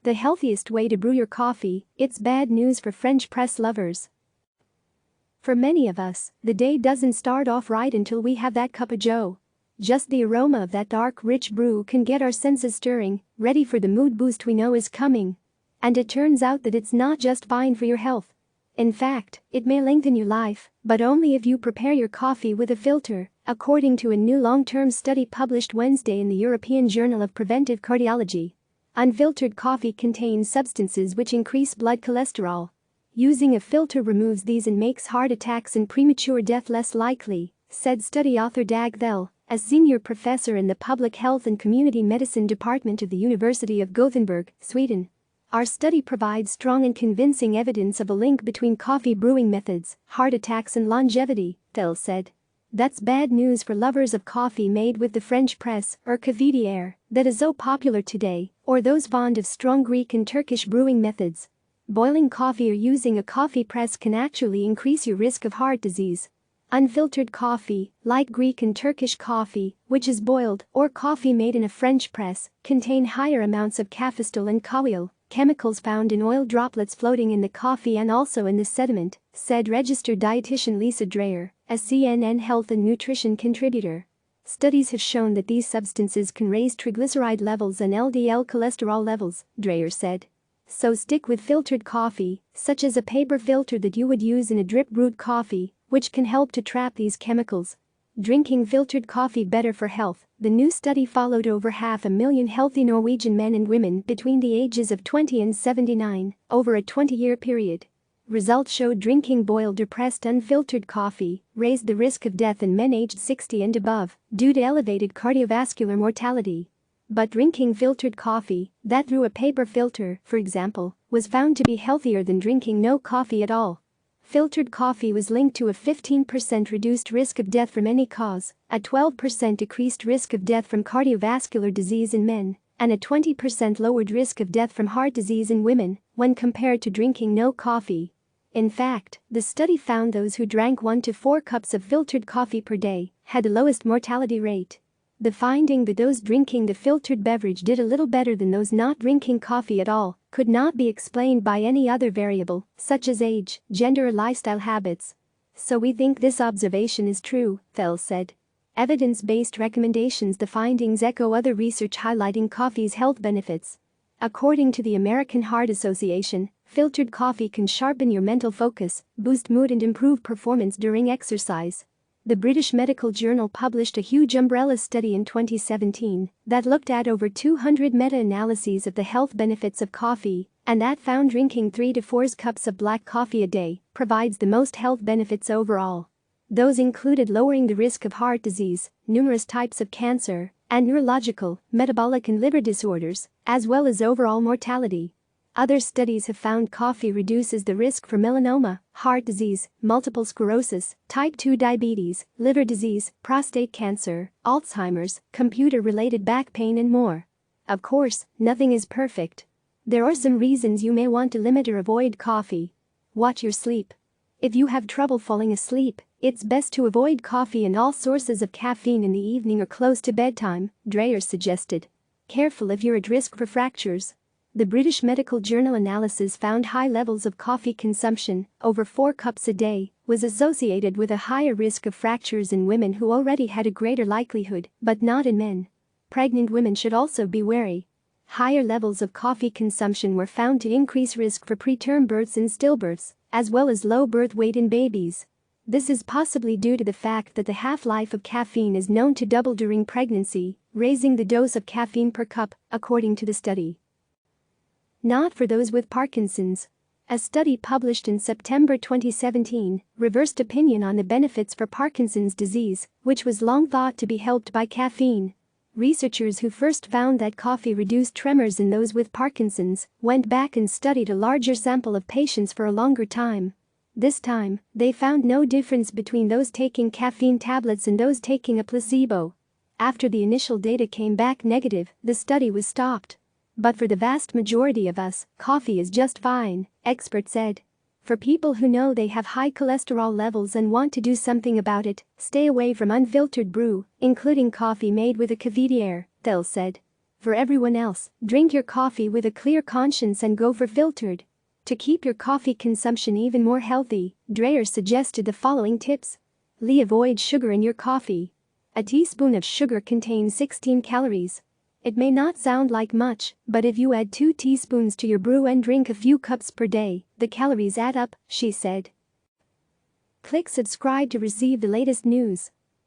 The healthiest way to brew your coffee, it's bad news for French press lovers. For many of us, the day doesn't start off right until we have that cup of joe. Just the aroma of that dark, rich brew can get our senses stirring, ready for the mood boost we know is coming. And it turns out that it's not just fine for your health. In fact, it may lengthen your life, but only if you prepare your coffee with a filter, according to a new long-term study published Wednesday in the European Journal of Preventive Cardiology. Unfiltered coffee contains substances which increase blood cholesterol. Using a filter removes these and makes heart attacks and premature death less likely, said study author Dag Thelle, a senior professor in the Public Health and Community Medicine Department of the University of Gothenburg, Sweden. Our study provides strong and convincing evidence of a link between coffee brewing methods, heart attacks and longevity, Thelle said. That's bad news for lovers of coffee made with the French press, or cafetière, that is so popular today, or those fond of strong Greek and Turkish brewing methods. Boiling coffee or using a coffee press can actually increase your risk of heart disease. Unfiltered coffee, like Greek and Turkish coffee, which is boiled, or coffee made in a French press, contain higher amounts of cafestol and caweol, chemicals found in oil droplets floating in the coffee and also in the sediment, said registered dietitian Lisa Dreyer, a CNN Health and Nutrition contributor. Studies have shown that these substances can raise triglyceride levels and LDL cholesterol levels, Dreyer said. So stick with filtered coffee, such as a paper filter that you would use in a drip brewed coffee, which can help to trap these chemicals. Drinking filtered coffee better for health. The new study followed over 500,000 healthy Norwegian men and women between the ages of 20 and 79, over a 20-year period. Results showed drinking boiled or pressed unfiltered coffee raised the risk of death in men aged 60 and above due to elevated cardiovascular mortality. But drinking filtered coffee, that through a paper filter, for example, was found to be healthier than drinking no coffee at all. Filtered coffee was linked to a 15% reduced risk of death from any cause, a 12% decreased risk of death from cardiovascular disease in men, and a 20% lowered risk of death from heart disease in women when compared to drinking no coffee. In fact, the study found those who drank 1 to 4 cups of filtered coffee per day had the lowest mortality rate. The finding that those drinking the filtered beverage did a little better than those not drinking coffee at all could not be explained by any other variable, such as age, gender or lifestyle habits. So we think this observation is true, Thelle said. Evidence-based recommendations. The findings echo other research highlighting coffee's health benefits. According to the American Heart Association, filtered coffee can sharpen your mental focus, boost mood and improve performance during exercise. The British Medical Journal published a huge umbrella study in 2017 that looked at over 200 meta-analyses of the health benefits of coffee, and that found drinking 3 to 4 cups of black coffee a day provides the most health benefits overall. Those included lowering the risk of heart disease, numerous types of cancer, and neurological, metabolic and liver disorders, as well as overall mortality. Other studies have found coffee reduces the risk for melanoma, heart disease, multiple sclerosis, type 2 diabetes, liver disease, prostate cancer, Alzheimer's, computer-related back pain and more. Of course, nothing is perfect. There are some reasons you may want to limit or avoid coffee. Watch your sleep. If you have trouble falling asleep, it's best to avoid coffee and all sources of caffeine in the evening or close to bedtime, Dreyer suggested. Careful if you're at risk for fractures. The British Medical Journal analysis found high levels of coffee consumption, over 4 cups a day, was associated with a higher risk of fractures in women who already had a greater likelihood, but not in men. Pregnant women should also be wary. Higher levels of coffee consumption were found to increase risk for preterm births and stillbirths, as well as low birth weight in babies. This is possibly due to the fact that the half-life of caffeine is known to double during pregnancy, raising the dose of caffeine per cup, according to the study. Not for those with Parkinson's. A study published in September 2017 reversed opinion on the benefits for Parkinson's disease, which was long thought to be helped by caffeine. Researchers who first found that coffee reduced tremors in those with Parkinson's went back and studied a larger sample of patients for a longer time. This time, they found no difference between those taking caffeine tablets and those taking a placebo. After the initial data came back negative, the study was stopped. But for the vast majority of us, coffee is just fine, experts said. For people who know they have high cholesterol levels and want to do something about it, stay away from unfiltered brew, including coffee made with a cafetière, Thelle said. For everyone else, drink your coffee with a clear conscience and go for filtered. To keep your coffee consumption even more healthy, Dreyer suggested the following tips. Avoid sugar in your coffee. A teaspoon of sugar contains 16 calories. It may not sound like much, but if you add 2 teaspoons to your brew and drink a few cups per day, the calories add up, she said. Click subscribe to receive the latest news.